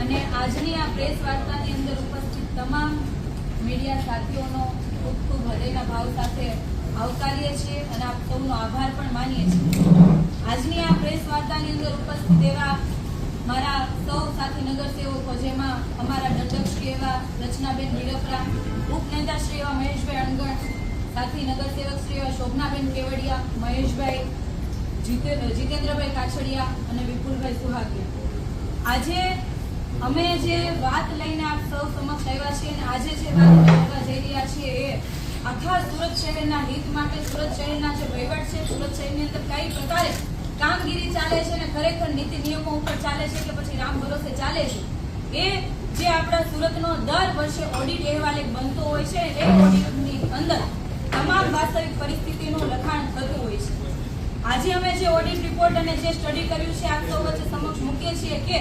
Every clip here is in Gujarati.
અને આજની આ પ્રેસ વાર્તાની અંદર ઉપસ્થિત તમામ મીડિયા સાથીઓનો ખૂબ ખૂબ હૃદયના ભાવ સાથે આવકારીએ છીએ અને આપ સૌનો આભાર પણ માનીએ છીએ। આજની આ પ્રેસ વાર્તાની અંદર ઉપસ્થિત એવા મારા સૌ સાથી નગરસેવકો, જેમાં અમારા દંડક શ્રી એવા રચનાબેન વિડપરા, ઉપનેતા શ્રી એવા મહેશભાઈ અણગણ, સાથી નગરસેવક શ્રી એવા શોભનાબેન કેવડિયા, મહેશભાઈ, જીતેન્દ્રભાઈ કાછડિયા અને વિપુલભાઈ સુહાગિયા। આજે અમે જે વાત લઈને આપ સૌ સમક્ષ આવ્યા છીએ અને આજે જે વાત કરવા જઈ રહ્યા છીએ એ આખા સુરત શહેરના હિત માટે, સુરત શહેરના જે વહીવટ છે, સુરત શહેરની અંદર કઈ પ્રકારે કામગીરી ચાલે છે અને ખરેખર નીતિ નિયમો ઉપર ચાલે છે કે પછી રામ ભરોસે ચાલે છે, એ જે આપણા સુરતનો દર વર્ષે ઓડિટ અહેવાલ એક બનતો હોય છે, એ ઓડિટની અંદર તમામ વાસ્તવિક પરિસ્થિતિનું લખાણ થતું હોય છે। આજે અમે જે ઓડિટ રિપોર્ટ અને જે સ્ટડી કર્યું છે આપ સૌ વચ્ચે સમક્ષ મૂકીએ છીએ કે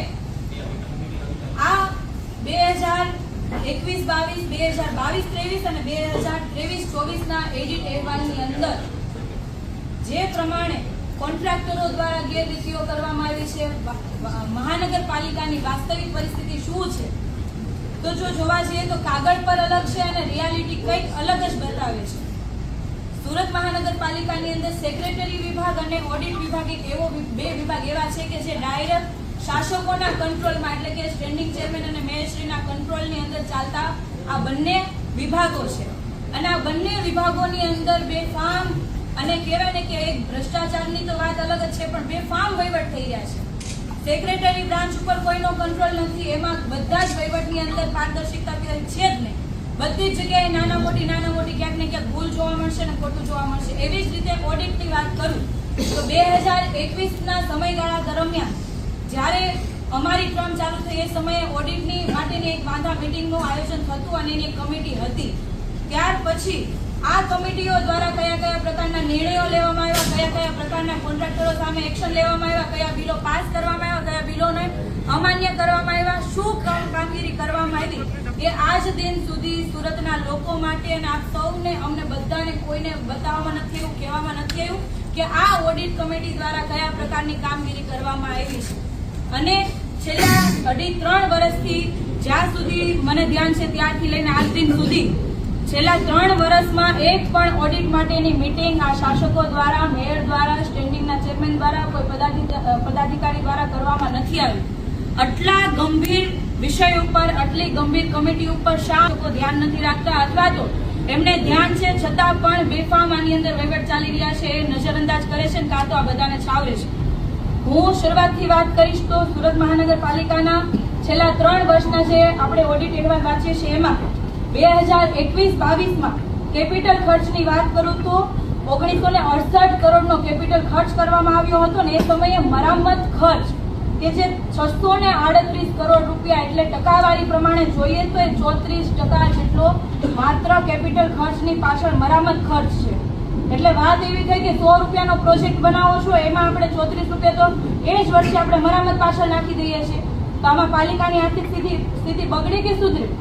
આ 2021-22, 2022-23 અને 2023-24 ના એડિટ અહેવાલની અંદર જે પ્રમાણે કોન્ટ્રાક્ટરો દ્વારા ગેરરીતિઓ કરવામાં આવી છે, મહાનગરપાલિકાની વાસ્તવિક પરિસ્થિતિ શું છે, તો જો જોવા જઈએ તો કાગળ પર અલગ છે અને રિયાલિટી કંઈક અલગ જ બતાવે છે। સુરત મહાનગરપાલિકાની અંદર સેક્રેટરી વિભાગ અને ઓડિટ વિભાગ એક એવો બે વિભાગ એવા છે કે જે ડાયરેક્ટ શાસકોના કંટ્રોલમાં, એટલે કે સ્ટેન્ડિંગ ચેરમેન અને મેયરશ્રીના કંટ્રોલની અંદર ચાલતા આ બંને વિભાગો છે અને આ બંને વિભાગોની અંદર બેફામ અને કહેવાય ને કે એક ભ્રષ્ટાચારની તો વાત અલગ જ છે, પણ બેફામ વહીવટ થઈ રહ્યા છે। સેક્રેટરી બ્રાન્ચ ઉપર કોઈનો કંટ્રોલ નથી, એમાં બધા જ વહીવટની અંદર પારદર્શિકતા છે જ નહીં। બધી જ જગ્યાએ નાના મોટી ક્યાંક ને ક્યાંક ભૂલ જોવા મળશે અને ખોટું જોવા મળશે। એવી જ રીતે ઓડિટની વાત કરું તો 2021ના સમયગાળા દરમિયાન જ્યારે અમારી ટર્મ ચાલુ થઈ એ સમયે ઓડિટની માટેની એક વાંધા મીટિંગનું આયોજન થતું અને એની એક કમિટી હતી। ત્યાર પછી આ કમિટીઓ દ્વારા કયા પ્રકારના નિર્ણયો લેવામાં આવ્યા, કયા પ્રકારના કોન્ટ્રાક્ટરો સામે એક્શન લેવામાં આવ્યા, કયા બિલો પાસ કરવામાં આવ્યા, કયા બિલોને અમાન્ય કરવામાં આવ્યા, શું કામગીરી કરવામાં આવી, એ આજ દિન સુધી સુરતના લોકો માટે અને આપ સૌને, અમને બધાને કોઈને બતાવવામાં નથી આવ્યું, કહેવામાં નથી આવ્યું કે આ ઓડિટ કમિટી દ્વારા કયા પ્રકારની કામગીરી કરવામાં આવી છે। અને છેલ્લા 2.5-3 વર્ષથી જ્યાં સુધી મને ધ્યાન છે ત્યારથી લઈને આજ દિન સુધી છેલ્લા 3 વર્ષમાં એક પણ ઓડિટ માટેની મીટિંગ આ શાસકો દ્વારા, મેયર દ્વારા, સ્ટેન્ડિંગના ચેરમેન દ્વારા, કોઈ પદાધિકારી દ્વારા કરવામાં નથી આવી। આટલા ગંભીર વિષય ઉપર, આટલી ગંભીર કમિટી ઉપર શા લોકો ધ્યાન નથી રાખતા, અથવા તો એમને ધ્યાન છે છતાં પણ બેફામ આની અંદર વહીવટ ચાલી રહ્યા છે, એ નજરઅંદાજ કરે છે ને કાં તો આ બધાને છાવરે છે। હું શરૂઆતથી વાત કરીશ તો સુરત મહાનગરપાલિકાના છેલ્લા 3 વર્ષના જે આપણે ઓડિટ અહેવાલ વાંચીએ છીએ એમાં 2021-22માં કેપિટલ ખર્ચની વાત કરું તો 1968 કરોડનો કેપિટલ ખર્ચ કરવામાં આવ્યો હતો ને એ સમયે મરામત ખર્ચ કે જે 638 કરોડ રૂપિયા, એટલે ટકાવારી પ્રમાણે જોઈએ તો એ 34% જેટલો માત્ર કેપિટલ ખર્ચની પાછળ મરામત ખર્ચ છે। એટલે વાત એવી થઈ કે 100 રૂપિયાનો પ્રોજેક્ટ બનાવો છો, એમાં આપણે 34 રૂપિયા તો એ જ વર્ષે આપણે મરામત પાછળ નાખી દઈએ છીએ, તો આમાં પાલિકાની આર્થિક સ્થિતિ બગડી કે સુધરી?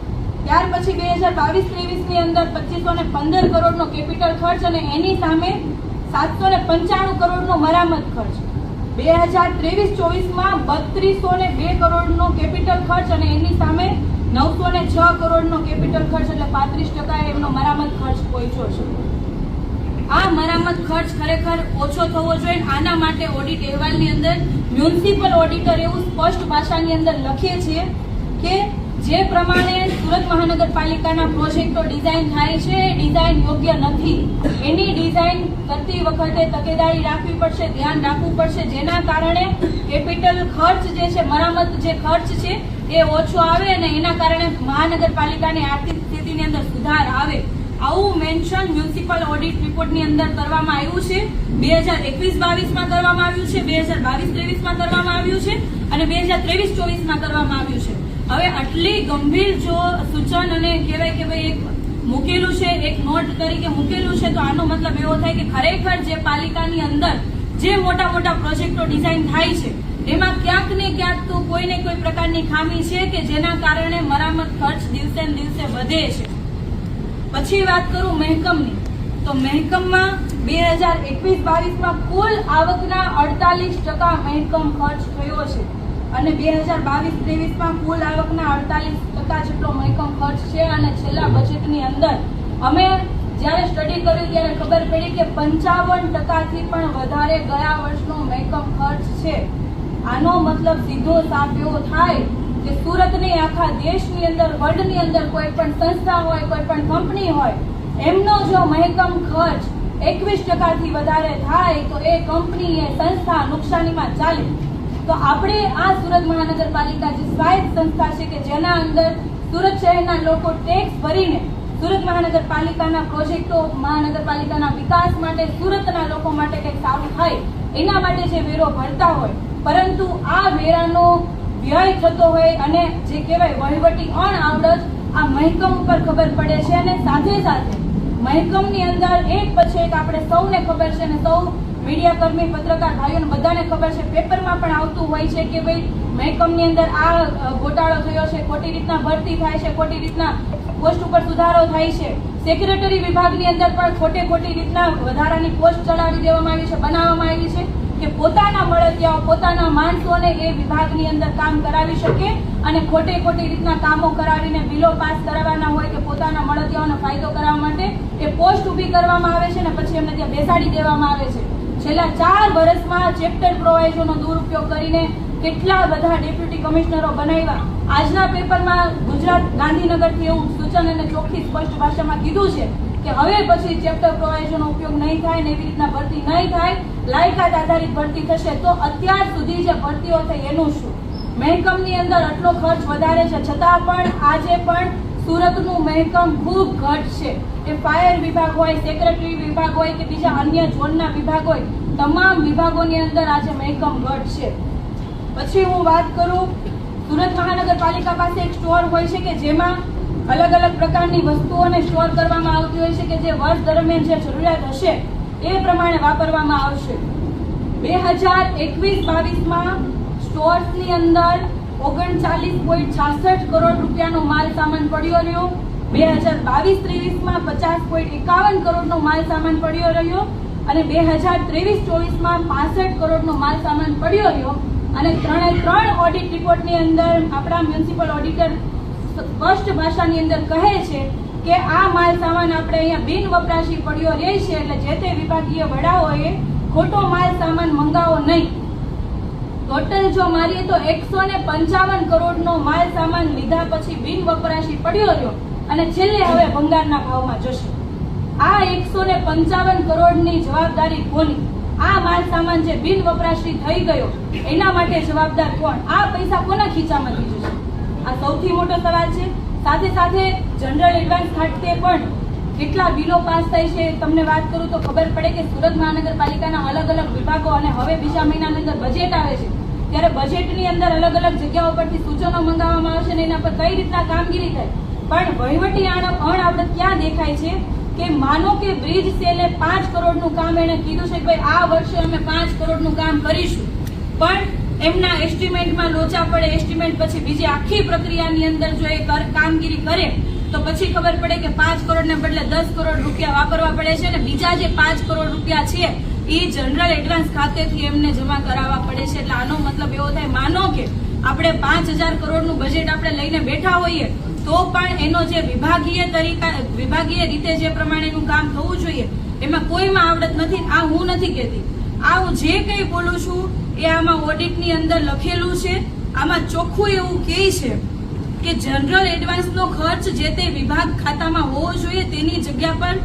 ત્યાર પછી 2022-23ની અંદર 2515 કરોડનો કેપિટલ ખર્ચ અને એની સામે 795 કરોડનો મરામત ખર્ચ। 2023-24માં 3202 કરોડનો કેપિટલ ખર્ચ અને એની સામે 906 કરોડનો કેપિટલ ખર્ચ, એટલે 35% એમનો મરામત ખર્ચ પહોંચ્યો છે। આ મરામત ખર્ચ ખરેખર ઓછો થવો જોઈએ। આના માટે ઓડિટ અહેવાલની અંદર મ્યુનિસિપલ ઓડિટર એવું સ્પષ્ટ ભાષાની અંદર લખીએ છીએ કે જે પ્રમાણે સુરત મહાનગરપાલિકાના પ્રોજેક્ટો ડિઝાઇન થાય છે એ ડિઝાઇન યોગ્ય નથી। એની ડિઝાઇન કરતી વખતે તકેદારી રાખવી પડશે, ધ્યાન રાખવું પડશે, જેના કારણે કેપિટલ ખર્ચ જે છે, મરામત જે ખર્ચ છે એ ઓછો આવે અને એના કારણે મહાનગરપાલિકાની આર્થિક સ્થિતિની અંદર સુધાર આવે। આવું મેન્શન મ્યુનિસિપલ ઓડિટ રિપોર્ટની અંદર કરવામાં આવ્યું છે। 2021-22માં કરવામાં આવ્યું છે, 2022-23માં કરવામાં આવ્યું છે અને 2023-24માં કરવામાં આવ્યું છે। હવે આટલી ગંભીર જો સૂચન અને કહેવાય કે ભાઈ એક મૂકેલું છે, એક નોટ તરીકે મૂકેલું છે, તો આનો મતલબ એવો થાય કે ખરેખર જે પાલિકાની અંદર જે મોટા પ્રોજેક્ટો ડિઝાઇન થાય છે એમાં ક્યાંક ને ક્યાંક તો કોઈને કોઈ પ્રકારની ખામી છે કે જેના કારણે મરામત ખર્ચ દિવસે ને દિવસે વધે છે। પછી વાત કરું મહેકમની, તો મહેકમમાં 2021-22માં કુલ આવકના 48% મહેકમ ખર્ચ થયો છે અને 2022-23માં કુલ આવકના 48% જેટલો મહેકમ ખર્ચ છે. અને છેલ્લા બજેટની અંદર અમે જ્યારે સ્ટડી કર્યું ત્યારે ખબર પડી કે 55%થી પણ વધારે ગયા વર્ષનો મહેકમ ખર્ચ છે. આનો મતલબ સીધો સાફ એવો થાય કે સુરત નહીં, આખા દેશની અંદર, વર્લ્ડની અંદર કોઈ પણ સંસ્થા હોય, કોઈ પણ કંપની હોય, એમનો જો મહેકમ ખર્ચ 21%થી વધારે થાય તો એ કંપની, એ સંસ્થા નુકસાનીમાં ચાલે. તો આપણે આ સુરત મહાનગરપાલિકા જે સ્વાયત્ત સંસ્થા છે કે જેના અંદર સુરત શહેરના લોકો ટેક્સ ભરીને સુરત મહાનગરપાલિકાના પ્રોજેક્ટો, મહાનગરપાલિકાના વિકાસ માટે, સુરતના લોકો માટે કંઈક સારું થાય એના માટે જે વેરો ભરતા હોય, પરંતુ આ વેરાનો વ્યય થતો હોય અને જે કહેવાય વહીવટી અણઆવડત આ મહેકમ ઉપર ખબર પડે છે. અને સાથે સાથે મહેકમની અંદર એક પછી એક આપણે સૌને ખબર છે અને સૌ મીડિયા કર્મી, પત્રકાર ભાઈઓને બધાને ખબર છે, પેપરમાં પણ આવતું હોય છે કે ભાઈ મહેકમની અંદર આ ગોટાળો થયો છે, ખોટી રીતના ભરતી થાય છે, ખોટી રીતના પોસ્ટ ઉપર સુધારો થાય છે. સેક્રેટરી વિભાગની અંદર પણ ખોટી રીતના વધારાની પોસ્ટ ચડાવી દેવામાં આવી છે, બનાવવામાં આવી છે કે પોતાના મળતિયાઓ, પોતાના માણસોને એ વિભાગની અંદર કામ કરાવી શકે અને ખોટી રીતના કામો કરાવીને બિલો પાસ કરાવવાના હોય કે પોતાના મળતિયાઓને ફાયદો કરાવવા માટે એ પોસ્ટ ઊભી કરવામાં આવે છે અને પછી એમને ત્યાં બેસાડી દેવામાં આવે છે. છેલ્લા 4 વર્ષમાં ચેપ્ટર પ્રોવાઇઝરનો દુરુપયોગ કરીને કેટલા બધા ડેપ્યુટી કમિશનરો બનાવ્યા. આજના પેપરમાં ગુજરાત ગાંધીનગરથી એવું સૂચન અને ચોખ્ખી સ્પષ્ટ ભાષામાં કીધું છે કે હવે પછી ચેપ્ટર પ્રોવાઇઝરનો ઉપયોગ નહીં થાય ને એવી રીતના ભરતી નહીં થાય, લાયકાત આધારિત ભરતી થશે. તો અત્યાર સુધી જે ભરતીઓ થઈ એનું શું? મહેકમની અંદર આટલો ખર્ચ વધારે છે છતાં પણ આજે પણ સુરતનું મહેકમ ખૂબ ઘટ છે. એ ફાયર વિભાગ હોય, સેક્રેટરી વિભાગ હોય કે બીજા અન્ય ઝોનના વિભાગ હોય, તમામ વિભાગોની અંદર આજે મહેકમ ઘટ છે. પછી હું વાત કરું, સુરત મહાનગરપાલિકા પાસે એક સ્ટોર હોય છે કે જેમાં અલગ પ્રકારની વસ્તુઓને સ્ટોર કરવામાં આવતી હોય છે કે જે વર્ષ દરમિયાન જે જરૂરિયાત હશે એ પ્રમાણે વાપરવામાં આવશે. 2021-22માં સ્ટોર્સની અંદર 39.66 કરોડ રૂપિયાનો માલ સામાન પડ્યો રહ્યો. 2022-23માં 50.51 કરોડનો માલ સામાન પડ્યો રહ્યો અને 2023-24માં 65 કરોડનો માલ સામાન પડ્યો રહ્યો. અને 3 ઓડિટ રિપોર્ટની અંદર આપણા મ્યુનિસિપલ ઓડિટર સ્પષ્ટ ભાષાની અંદર કહે છે કે આ માલ સામાન આપણે અહીંયા બિન વપરાશી પડ્યો રહે છે, એટલે જે તે વિભાગીય વડાઓએ ખોટો માલ સામાન મંગાવો નહીં. ટોટલ જો મારીએ તો 155 કરોડનો માલ સામાન લીધા પછી બિન વપરાશી પડ્યો રહ્યો અને છેલ્લે હવે ભંગારના ભાવમાં જશે. આ 155 કરોડની જવાબદારી કોની? આ માલ સામાન જે બિન વપરાશી થઈ ગયો એના માટે જવાબદાર કોણ? આ પૈસા કોના ખીચામાંથી જશે? આ સૌથી મોટો સવાલ છે. સાથે સાથે જનરલ એડવાન્સ ખાતે પણ કેટલા બિલો પાસ થાય છે તમને વાત કરું તો ખબર પડે કે સુરત મહાનગરપાલિકાના અલગ વિભાગો અને હવે બીજા મહિનાની અંદર બજેટ આવે છે ત્યારે બજેટની અંદર અલગ જગ્યાઓ પરથી સૂચનો મંગાવવામાં આવશે અને એના પર કઈ રીતના કામગીરી થાય. પણ વહીવટી અણઆવડત ક્યાં દેખાય છે કે માનો કે બ્રિજ સેલે 5 કરોડનું કામ એને કીધું છે કે ભાઈ આ વર્ષે અમે 5 કરોડનું કામ કરીશું, પણ એમના એસ્ટિમેટમાં લોચા પડે, એસ્ટિમેટ પછી બીજી આખી પ્રક્રિયાની અંદર જો એ કામગીરી કરે તો પછી ખબર પડે કે 5 કરોડને બદલે 10 કરોડ રૂપિયા વાપરવા પડે છે અને બીજા જે 5 કરોડ રૂપિયા છે એ જનરલ એડવાન્સ ખાતેથી એમને જમા કરાવવા પડે છે. એટલે આનો મતલબ એવો થાય, માનો કે આપણે 5000 કરોડનું બજેટ આપણે લઈને બેઠા હોઈએ તો પણ એનો જે વિભાગીય રીતે જે પ્રમાણેનું કામ થવું જોઈએ એમાં કોઈમાં આવડત નથી. આ હું નથી કહેતી, આ હું જે કંઈ બોલું છું એ આમાં ઓડિટની અંદર લખેલું છે. આમાં ચોખ્ખું એવું કહે છે કે જનરલ એડવાન્સનો ખર્ચ જે તે વિભાગ ખાતામાં હોવો જોઈએ તેની જગ્યા પર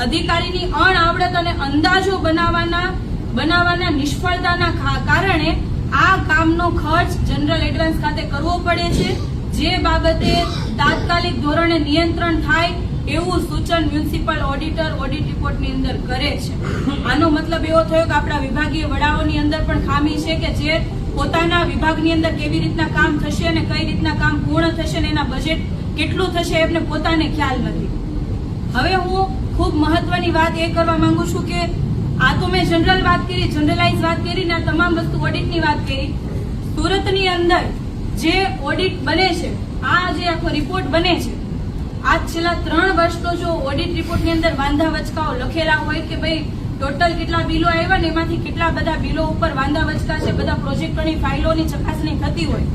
અધિકારીની અણઆવડત અને અંદાજો બનાવવાના નિષ્ફળતાના કારણે આ કામનો ખર્ચ જનરલ એડવાન્સ ખાતે કરવો પડે છે, જે બાબતે તાત્કાલિક ધોરણે નિયંત્રણ થાય એવું સૂચન મ્યુનિસિપલ ઓડિટર ઓડિટ રિપોર્ટની અંદર કરે છે. આનો મતલબ એવો થયો કે આપણા વિભાગીય વડાઓની અંદર પણ ખામી છે કે જે પોતાના વિભાગની અંદર કેવી રીતના કામ થશે અને કઈ રીતના કામ પૂર્ણ થશે અને એના બજેટ કેટલું થશે એમને પોતાને ખ્યાલ નથી. હવે હું ખૂબ મહત્વની વાત એ કરવા માંગુ છું કે આ તો મેં જનરલ વાત કરી, જનરલાઇઝ વાત કરી ને તમામ વસ્તુ ઓડિટની વાત કરી. સુરતની અંદર જે ઓડિટ બને છે, આ જે આખો રિપોર્ટ બને છે, આ છેલ્લા 3 વર્ષનો જો ઓડિટ રિપોર્ટની અંદર વાંધા વચકાઓ લખેલા હોય કે ભાઈ ટોટલ કેટલા બિલો આવ્યા ને એમાંથી કેટલા બધા બિલો ઉપર વાંધા વચકા છે, બધા પ્રોજેક્ટોની ફાઇલોની ચકાસણી થતી હોય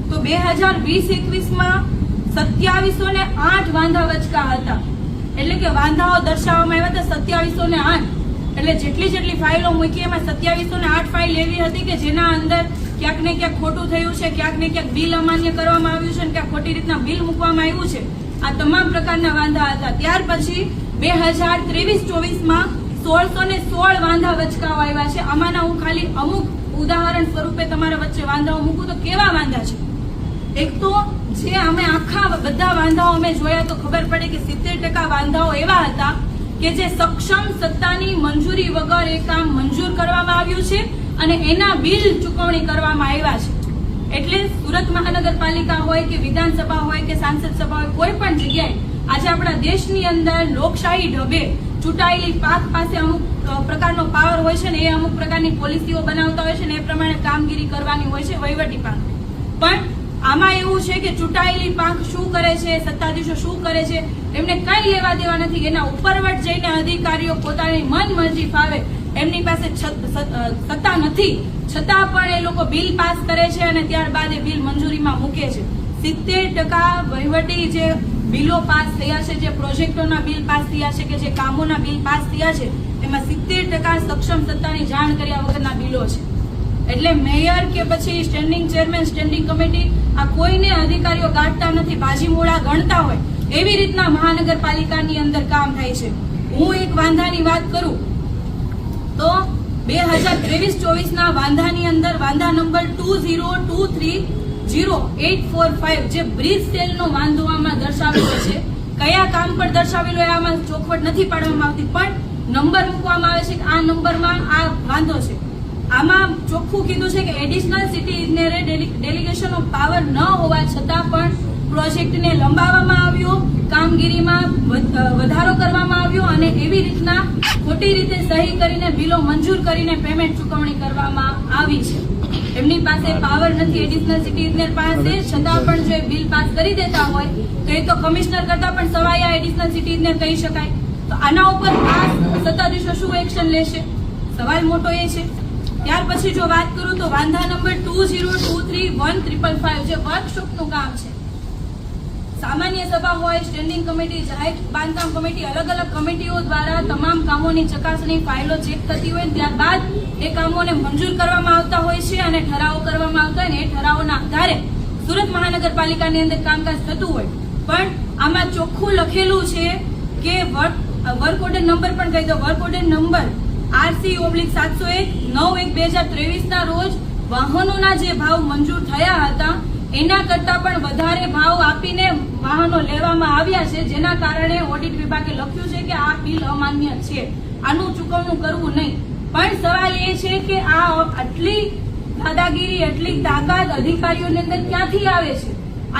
તો 2020-21માં 2708 વાંધા વચકા હતા. એટલે કે વાંધાઓ દર્શાવવામાં આવ્યા હતા 2708. એટલે જેટલી ફાઇલો મૂકી એમાં 2708 ફાઇલ એવી હતી કે જેના અંદર ક્યાંક ને ક્યાંક ખોટું થયું છે, ક્યાંક ને ક્યાંક બિલ અમાન્ય કરવામાં આવ્યું છે, ક્યાંક ખોટી રીતના બિલ મૂકવામાં આવ્યું છે. આ તમામ પ્રકારના વાંધા હતા. ત્યાર પછી 2023-24માં 1616 વાંધા વચકાઓ આવ્યા છે. આમાંના હું ખાલી અમુક ઉદાહરણ સ્વરૂપે તમારા વચ્ચે વાંધાઓ મૂકું તો કેવા વાંધા છે. એક તો જે અમે આખા બધા વાંધાઓ અમે જોયા તો ખબર પડે કે 70% વાંધાઓ એવા હતા કે જે સક્ષમ સત્તાની મંજૂરી વગર એ કામ મંજૂર કરવામાં આવ્યું છે અને એના બિલ ચૂકવણી કરવામાં આવ્યા છે. એટલે સુરત મહાનગરપાલિકા હોય કે વિધાનસભા હોય કે સાંસદ સભા હોય, કોઈ પણ જગ્યાએ આજે આપણા દેશની અંદર લોકશાહી ઢબે ચૂંટાયેલી પાંખ પાસે અમુક પ્રકારનો પાવર હોય છે ને એ અમુક પ્રકારની પોલિસીઓ બનાવતા હોય છે ને એ પ્રમાણે કામગીરી કરવાની હોય છે વહીવટી પાંખ. પણ આમાં એવું છે કે ચૂંટાયેલી પાંખ શું કરે છે, સત્તાધીશો શું કરે છે, એમને કઈ લેવા દેવા નથી. એના ઉપરવટ જઈને અધિકારીઓ પોતાની મન મરજી ફાવે, એમની પાસે સત્તા નથી છતાં પણ એ લોકો બિલ પાસ કરે છે અને ત્યારબાદ એ બિલ મંજૂરીમાં મૂકે છે. 70% વહીવટી જે બિલો પાસ થયા છે, જે પ્રોજેક્ટોના બિલ પાસ થયા છે કે જે કામોના બિલ પાસ થયા છે એમાં 70% સક્ષમ સત્તાની જાણ કર્યા વગરના બિલો છે. એટલે મેયર કે પછી સ્ટેન્ડિંગ ચેરમેન, સ્ટેન્ડિંગ કમિટી આ કોઈને અધિકારીઓ ગાંઠતા નથી, ભાજીમોળા ગણતા હોય એવી રીતના મહાનગરપાલિકાની અંદર કામ થાય છે. હું એક વાંધાની વાત કરું તો 2023-24ના વાંધાની અંદર વાંધા નંબર 20230845 જે બ્રિજ સેલનો વાંધો આમાં દર્શાવેલો છે. કયા કામ પર દર્શાવેલો એ આમાં ચોખવટ નથી પાડવામાં આવતી, પણ નંબર મૂકવામાં આવે છે કે આ નંબરમાં આ વાંધો છે. આમાં ચોખ્ખું કીધું છે કે એડિશનલ સિટી ઇજનેરે ડેલિગેશન ઓફ પાવર ન હોવા છતાં પણ પ્રોજેક્ટને લંબાવવામાં આવ્યો, કામગીરીમાં વધારો કરવામાં આવ્યો અને એવી રીતના ખોટી રીતે સહી કરીને બિલો મંજૂર કરીને પેમેન્ટ ચૂકવણી કરવામાં આવી છે. એમની પાસે પાવર નથી એડિશનલ સિટી ઇજનેર પાસે, છતાં પણ જો બિલ પાસ કરી દેતા હોય તો એ તો કમિશનર કરતા પણ સવાયા એડિશનલ સિટી ઇજનેર કહી શકાય. તો આના ઉપર આ સત્તાધીશો શું એક્શન લેશે, સવાલ મોટો એ છે. ત્યાર પછી જો વાત કરું તો વાંધા નંબર 20231555 જે વર્કશોપનું કામ છે. સામાન્ય સભા હોય, સ્ટેન્ડિંગ કમિટી, જાહેર બાંધકામ કમિટી, અલગ અલગ કમિટીઓ દ્વારા તમામ કામોની ચકાસણી ફાઇલો ચેક થતી હોય ત્યારબાદ એ કામોને મંજૂર કરવામાં આવતા હોય છે અને ઠરાવો કરવામાં આવતા હોય ને એ ઠરાવોના આધારે સુરત મહાનગરપાલિકાની અંદર કામકાજ થતું હોય. પણ આમાં ચોખ્ખું લખેલું છે કે વર્ક ઓર્ડર નંબર પણ કહી દો, વર્ક ઓર્ડર નંબર RC/701/9/2023 રોજ વાહનોના જે ભાવ મંજૂર થયા હતા એના કરતા પણ વધારે ભાવ આપીને વાહનો લેવામાં આવ્યા છે, જેના કારણે ઓડિટ વિભાગે લખ્યું છે કે આ બિલ અમાન્ય છે, આનું ચૂકવણું કરવું નહીં. પણ સવાલ એ છે કે આ આટલી દાદાગીરી, આટલી તાકાત અધિકારીઓની અંદર ક્યાંથી આવે છે?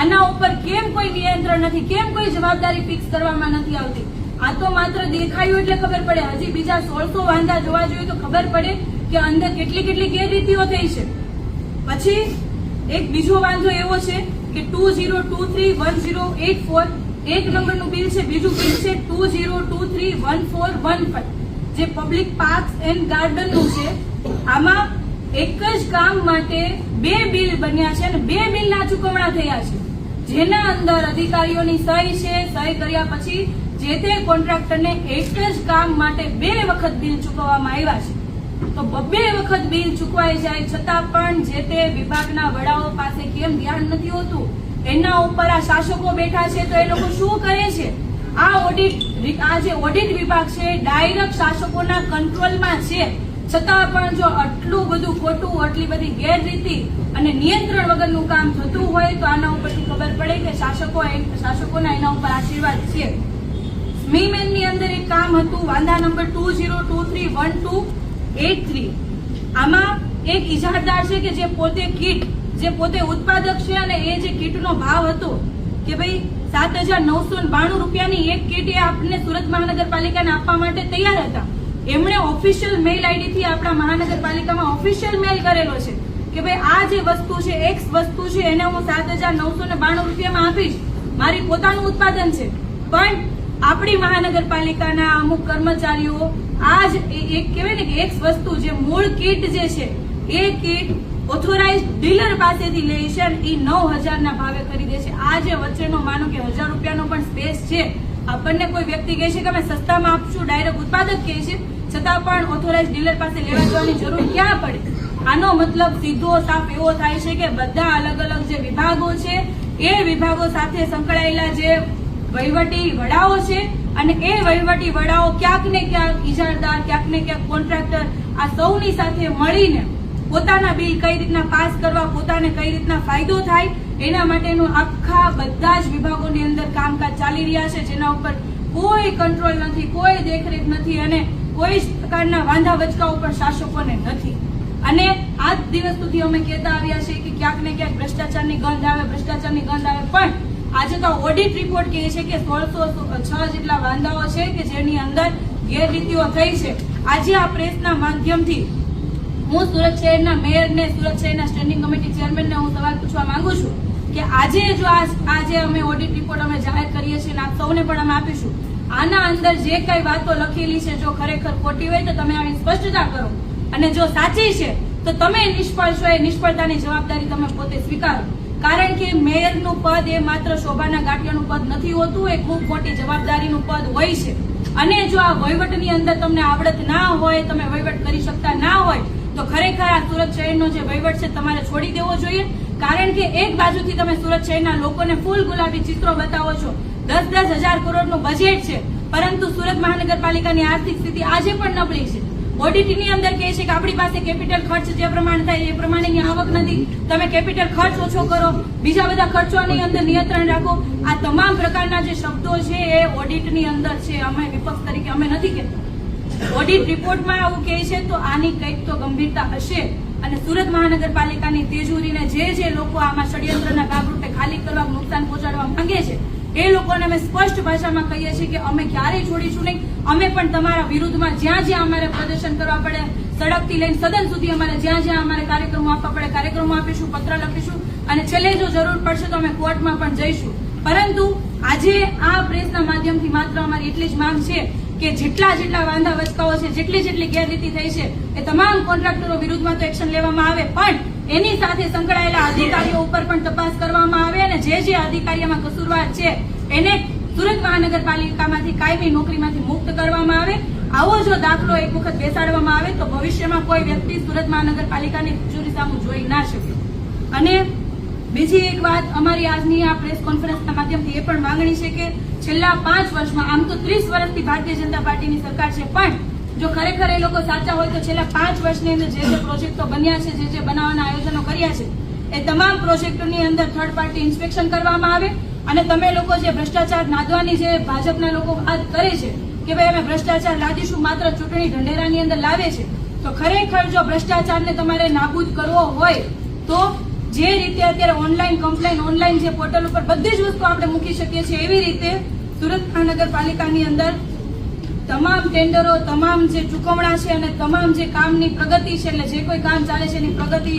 આના ઉપર કેમ કોઈ નિયંત્રણ નથી, કેમ કોઈ જવાબદારી ફિક્સ કરવામાં નથી આવતી? આ તો માત્ર દેખાયું એટલે ખબર પડે, હજી બીજા 1600 વાંધા જોવા જોઈએ તો ખબર પડે કે અંદર કેટલી ગેરરીતિઓ થઈ છે. પછી એક બીજો વાંધો એવો છે કે 20231084 એક નંબરનું બિલ છે, બીજું બિલ છે 20231415 જે પબ્લિક પાર્ક્સ એન્ડ ગાર્ડનનું છે. આમાં એક જ કામ માટે 2 બિલ બન્યા છે અને 2 બિલના ચૂકવણા થયા છે, જેના અંદર અધિકારીઓની સહી છે. સહી કર્યા પછી જે તે કોન્ટ્રાક્ટરને એક જ કામ માટે 2 વખત બિલ ચૂકવવામાં આવ્યા છે. તો 2 વખત બિલ ચૂકવાઈ જાય છતાં પણ જે તે વિભાગના વડાઓ પાસે કેમ ધ્યાન નથી હોતું? એના ઉપર આ શાસકો બેઠા છે તો એ લોકો શું કરે છે? આ જે ઓડિટ વિભાગ છે ડાયરેક્ટ શાસકોના કંટ્રોલમાં છે, છતાં પણ જો આટલું બધું ખોટું, આટલી બધી ગેરરીતિ અને નિયંત્રણ વગરનું કામ થતું હોય તો આના ઉપરથી ખબર પડે કે શાસકોના એના ઉપર આશીર્વાદ છે. સ્મીમેનની અંદર એક કામ હતું, વાંધા નંબર 20231283. આમાં એક ઇજારદાર છે કે જે પોતે ઉત્પાદક છે અને એ જે કીટનો ભાવ હતો કે ભાઈ 7,992 રૂપિયાની એક કીટ એ આપણને સુરત મહાનગરપાલિકાને આપવા માટે તૈયાર હતા. એમણે ઓફિશિયલ મેલ આઈડી થી આપણા મહાનગરપાલિકામાં ઓફિશિયલ મેલ કરેલો છે કે ભાઈ આ જે વસ્તુ છે, એક્સ વસ્તુ છે, એને હું 7,992 રૂપિયામાં આપીશ, મારી પોતાનું ઉત્પાદન છે. પણ આપણી મહાનગરપાલિકાના અમુક કર્મચારીઓ આ જ એક કહેવાય ને કે એક વસ્તુ જે મૂળ કીટ જે છે એ કીટ ઓથોરાઇઝડ ડીલર પાસેથી લે છે અને એ 9,000 ના ભાવે ખરીદે છે. આ જે વચ્ચેનો માનો કે 1,000 રૂપિયાનો પણ સ્પેસ છે, આપણને કોઈ વ્યક્તિ કહે છે કે અમે સસ્તામાં આપશું, ડાયરેક્ટ ઉત્પાદક કહે છે, છતાં પણ ઓથોરાઇઝડ ડીલર પાસે લેવા જવાની જરૂર ક્યાં પડે? આનો મતલબ સીધો સાફ એવો થાય છે કે બધા અલગ અલગ જે વિભાગો છે એ વિભાગો સાથે સંકળાયેલા જે વહીવટી વડાઓ છે અને એ વહીવટી વડાઓ ક્યાંક ને ક્યાંક ઇજારદાર, ક્યાંક ને ક્યાંક કોન્ટ્રાક્ટર, આ સૌની સાથે મળીને પોતાના બિલ કઈ રીતના પાસ કરવા, પોતાને કઈ રીતના ફાયદો થાય એના માટેનું આખા બધા જ વિભાગોની અંદર કામકાજ ચાલી રહ્યા છે, જેના ઉપર કોઈ કંટ્રોલ નથી, કોઈ દેખરેખ નથી અને કોઈ જ પ્રકારના વાંધા વચકાઓ પણ શાસકોને નથી. અને આજ દિવસ સુધી અમે કહેતા આવ્યા છે કે ક્યાંક ને ક્યાંક ભ્રષ્ટાચારની ગંધ આવે, ભ્રષ્ટાચારની ગંધ આવે, પણ આજે તો ઓડિટ રિપોર્ટ કહે છે કે 1606 જેટલા વાંધાઓ છે કે જેની અંદર ગેરરીતિઓ થઈ છે. આજે આ પ્રેસના માધ્યમથી હું સુરત શહેરના મેયરને, સુરત શહેરના સ્ટેન્ડિંગ કમિટી ચેરમેનને હું સવાલ પૂછવા માંગુ છું કે આજે જો આજે અમે ઓડિટ રિપોર્ટ અમે જાહેર કરીએ છીએ અને આપ સૌને પણ અમે આપીશું, આના અંદર જે કઈ વાતો લખેલી છે જો ખરેખર ખોટી હોય તો તમે આની સ્પષ્ટતા કરો અને જો સાચી છે તો તમે નિષ્ફળ છો, એ નિષ્ફળતાની જવાબદારી તમે પોતે સ્વીકારો. કારણ કે મેયરનું પદ એ માત્ર શોભાના ગાંઠિયાનું પદ નથી હોતું, એ ખૂબ મોટી જવાબદારીનું પદ હોય છે. અને જો આ વહીવટની અંદર તમને આવડત ના હોય, તમે વહીવટ કરી શકતા ના હોય તો ખરેખર આ સુરત શહેરનો જે વહીવટ છે તમારે છોડી દેવો જોઈએ. કારણ કે એક બાજુથી તમે સુરત શહેરના લોકોને ફૂલ ગુલાબી ચિત્રો બતાવો છો, 10-10 હજાર કરોડનું બજેટ છે, પરંતુ સુરત મહાનગરપાલિકાની આર્થિક સ્થિતિ આજે પણ નબળી છે. ઓડિટની અંદર કહે છે કે આપણી પાસે કેપિટલ ખર્ચ જે પ્રમાણે થાય એ પ્રમાણેની આવક નથી, તમે કેપિટલ ખર્ચ ઓછો કરો, બીજા બધા ખર્ચોની અંદર નિયંત્રણ રાખો. આ તમામ પ્રકારના જે શબ્દો છે એ ઓડિટની અંદર છે. અમે વિપક્ષ તરીકે અમે નથી કહેતા, ઓડિટ રિપોર્ટમાં આવું કહે છે તો આની કંઈક તો ગંભીરતા હશે. અને સુરત મહાનગરપાલિકાની તિજોરીને જે લોકો આમાં ષડયંત્રના ભાગરૂપે ખાલી કરવા, નુકસાન પહોંચાડવા માંગે છે એ લોકોને અમે સ્પષ્ટ ભાષામાં કહીએ છીએ કે અમે ક્યારેય છોડીશું નહીં. અમે પણ તમારા વિરુદ્ધમાં જ્યાં જ્યાં અમારે પ્રદર્શન કરવા પડે, સડકથી લઈને સદન સુધી અમારે જ્યાં જ્યાં અમારે કાર્યક્રમો આપવા પડે કાર્યક્રમો આપીશું, પત્ર લખીશું અને છેલ્લે જો જરૂર પડશે તો અમે કોર્ટમાં પણ જઈશું. પરંતુ આજે આ પ્રેસના માધ્યમથી માત્ર અમારી એટલી જ માંગ છે કે જેટલા વાંધા વચકાઓ છે, જેટલી ગેરરીતિ થઈ છે એ તમામ કોન્ટ્રાક્ટરો વિરુદ્ધમાં તો એક્શન લેવામાં આવે, પણ એની સાથે સંકળાયેલા અધિકારીઓ ઉપર પણ તપાસ કરવામાં આવે અને જે અધિકારીઓમાં કસૂરવાર છે એને સુરત મહાનગરપાલિકામાંથી કાયમી નોકરીમાંથી મુક્ત કરવામાં આવે. આવો જો દાખલો એક વખત બેસાડવામાં આવે તો ભવિષ્યમાં કોઈ વ્યક્તિ સુરત મહાનગરપાલિકાની તિજોરી સામે જોઈ ના શકે. અને બીજી એક વાત, અમારી આજની આ પ્રેસ કોન્ફરન્સના માધ્યમથી એ પણ માંગણી છે કે છેલ્લા 5 વર્ષમાં, આમ તો 30 વર્ષથી ભારતીય જનતા પાર્ટીની સરકાર છે, પણ જો ખરેખર એ લોકો સાચા હોય તો છેલ્લા 5 વર્ષની અંદર જે પ્રોજેક્ટો બન્યા છે, જે બનાવવાના આયોજનો કર્યા છે, એ તમામ પ્રોજેક્ટોની અંદર થર્ડ પાર્ટી ઇન્સ્પેક્શન કરવામાં આવે. અને તમે લોકો જે ભ્રષ્ટાચાર નાદવાની જે ભાજપના લોકો વાત કરે છે કે ભાઈ અમે ભ્રષ્ટાચાર લાદીશું, માત્ર ચૂંટણી ઢંઢેરાની અંદર લાવે છે, તો ખરેખર જો ભ્રષ્ટાચારને તમારે નાબૂદ કરવો હોય તો જે રીતે અત્યારે ઓનલાઈન કમ્પ્લેન, ઓનલાઈન જે પોર્ટલ ઉપર બધી જ વસ્તુ આપણે મૂકી શકીએ છીએ, એવી રીતે સુરત મહાનગરપાલિકાની અંદર તમામ ટેન્ડરો, તમામ જે ચૂકવણા છે અને તમામ જે કામની પ્રગતિ છે, એટલે જે કોઈ કામ ચાલે છે એની પ્રગતિ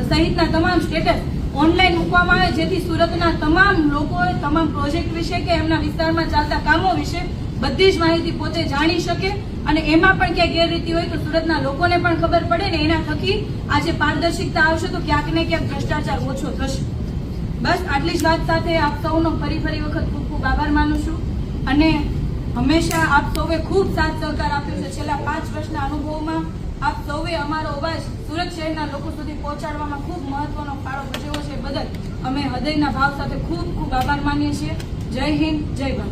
સહિતના તમામ સ્ટેટસ ઓનલાઈન મૂકવામાં આવે, જેથી સુરતના તમામ લોકોએ તમામ પ્રોજેક્ટ વિશે કે એમના વિસ્તારમાં ચાલતા કામો વિશે બધી જ માહિતી પોતે જાણી શકે અને એમાં પણ ક્યાંય ગેરરીતિ હોય તો સુરતના લોકોને પણ ખબર પડે ને એના થકી આજે પારદર્શિકતા આવશે તો ક્યાંક ને ક્યાંક ભ્રષ્ટાચાર ઓછો થશે. બસ આટલી જ વાત સાથે આપ સૌનો ફરી વખત ખૂબ ખૂબ આભાર માનું છું અને હંમેશા આપ સૌએ ખૂબ સાથ સહકાર આપ્યો છે. છેલ્લા 5 વર્ષના અનુભવમાં આપ સૌએ અમારો અવાજ સુરત શહેરના લોકો સુધી પહોંચાડવામાં ખૂબ મહત્વનો ફાળો ભજવ્યો છે. બદલ અમે હૃદયના ભાવ સાથે ખૂબ ખૂબ આભાર માનીએ છીએ. જય હિન્દ, જય ભારત.